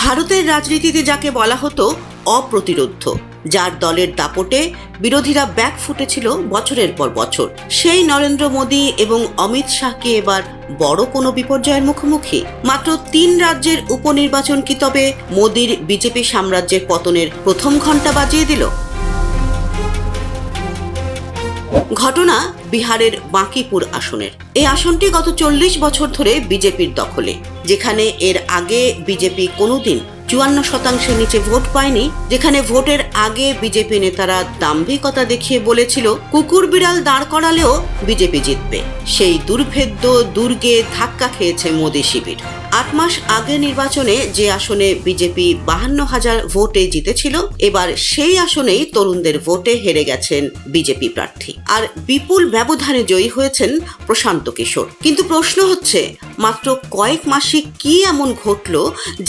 ভারতের রাজনীতিতে যাকে বলা হতো অপ্রতিরোধ্য, যার দলের দাপটে বিরোধীরা ব্যাক ফুটেছিল বছরের পর বছর, সেই নরেন্দ্র মোদী এবং অমিত শাহকে এবার বড় কোনো বিপর্যয়ের মুখোমুখি। মাত্র 3 রাজ্যের উপনির্বাচন কি তবে মোদীর বিজেপি সাম্রাজ্যের পতনের প্রথম ঘণ্টা বাজিয়ে দিল? ঘটনা বিহারের বাঁকিপুর আসনের। এই আসনটি গত 40 বছর ধরে বিজেপির দখলে, যেখানে এর আগে বিজেপি কোনোদিন 54% নিচে ভোট পায়নি, যেখানে ভোটের আগে বিজেপি নেতারা দাম্ভিকতা দেখিয়ে বলেছিল কুকুর বিড়াল দাঁড় করালেও বিজেপি জিতবে। সেই দুর্ভেদ্য দুর্গে ধাক্কা খেয়েছে মোদী শিবির। 8 মাস আগে নির্বাচনে যে আসনে বিজেপি 52,000 ভোটে জিতেছিল, এবার সেই আসনেই তরুণদের ভোটে হেরে গেছেন বিজেপি প্রার্থী, আর বিপুল ব্যবধানে জয়ী হয়েছেন প্রশান্ত কিশোর। কিন্তু প্রশ্ন হচ্ছে, মাত্র কয়েক মাসে কি এমন ঘটল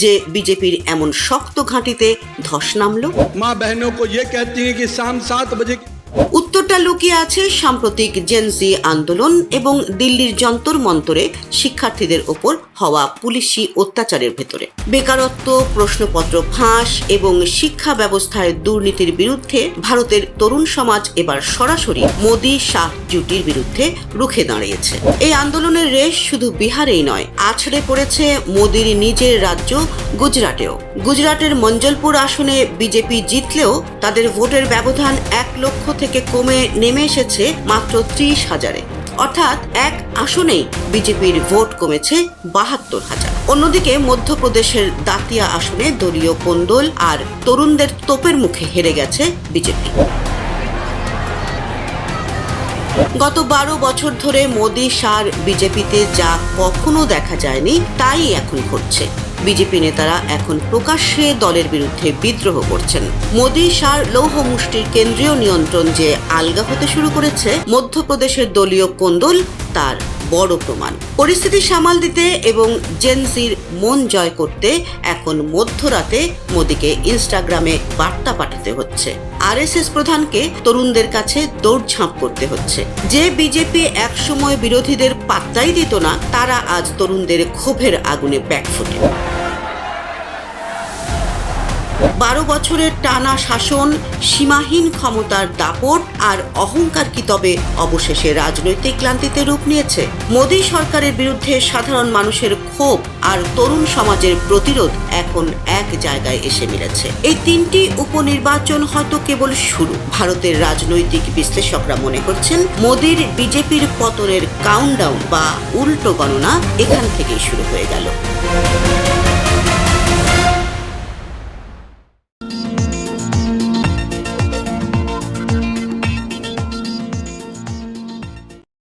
যে বিজেপির এমন শক্ত ঘাঁটিতে ধস নামল? মা বহনों को ये कहती हैं कि शाम 7 बजे। উত্তরটা লুকিয়ে আছে সাম্প্রতিক জেনজি আন্দোলন এবং দিল্লির যন্তর মন্তরে শিক্ষার্থীদের ওপর হওয়া পুলিশি অত্যাচারের ভেতরে। বেকারত্ব, প্রশ্নপত্র ফাঁস এবং শিক্ষা ব্যবস্থায় দুর্নীতির বিরুদ্ধে ভারতের তরুণ সমাজ এবার সরাসরি মোদী শাহ জুটির বিরুদ্ধে রুখে দাঁড়িয়েছে। এই আন্দোলনের রেশ শুধু বিহারেই নয়, আছড়ে পড়েছে মোদীর নিজের রাজ্য গুজরাটেও। গুজরাটের মঞ্জলপুর আসনে বিজেপি জিতলেও তাদের ভোটের ব্যবধান 1 লক্ষ থেকে কমে নেমে এসেছে মাত্র 30,000-এ। অর্থাৎ এক আসনেই বিজেপির ভোট কমেছে 72,000। অন্যদিকে মধ্যপ্রদেশের দাতিয়া আসনে দলীয় কোন্দল আর তরুণদের তোপের মুখে হেরে গেছে বিজেপি। গত 12 বছর ধরে মোদী শাহর বিজেপিতে যা কখনো দেখা যায়নি তাই এখন ঘটছে। বিজেপি নেতারা এখন প্রকাশ্যে দলের বিরুদ্ধে বিদ্রোহ করছেন। মোদী শাহর লৌহ মুষ্টির কেন্দ্রীয় নিয়ন্ত্রণ যে আলগা হতে শুরু করেছে মধ্যপ্রদেশের দলীয় কোন্দল, তার বড় প্রমাণ। পরিস্থিতি সামাল দিতে এবং জেনজির মন জয় করতে এখন মধ্যরাতে মোদীকে ইনস্টাগ্রামে বার্তা পাঠাতে হচ্ছে। আরএসএস প্রধানকে তরুণদের কাছে দৌড়ঝাঁপ করতে হচ্ছে। যে বিজেপি একসময় বিরোধীদের পাত্তাই দিত না, তারা আজ তরুণদের ক্ষোভের আগুনে ব্যাকফুটে। 12 বছরের টানা শাসন, সীমাহীন ক্ষমতার দাপট আর অহংকার কি তবে অবশেষে রাজনৈতিক ক্লান্তিতে রূপ নিয়েছে? মোদী সরকারের বিরুদ্ধে সাধারণ মানুষের ক্ষোভ আর তরুণ সমাজের প্রতিরোধ এখন এক জায়গায় এসে মিলেছে। এই 3টি উপনির্বাচন হয়তো কেবল শুরু। ভারতের রাজনৈতিক বিশ্লেষকরা মনে করছেন মোদীর বিজেপির পতনের কাউন্টডাউন বা উল্টো গণনা এখান থেকেই শুরু হয়ে গেল।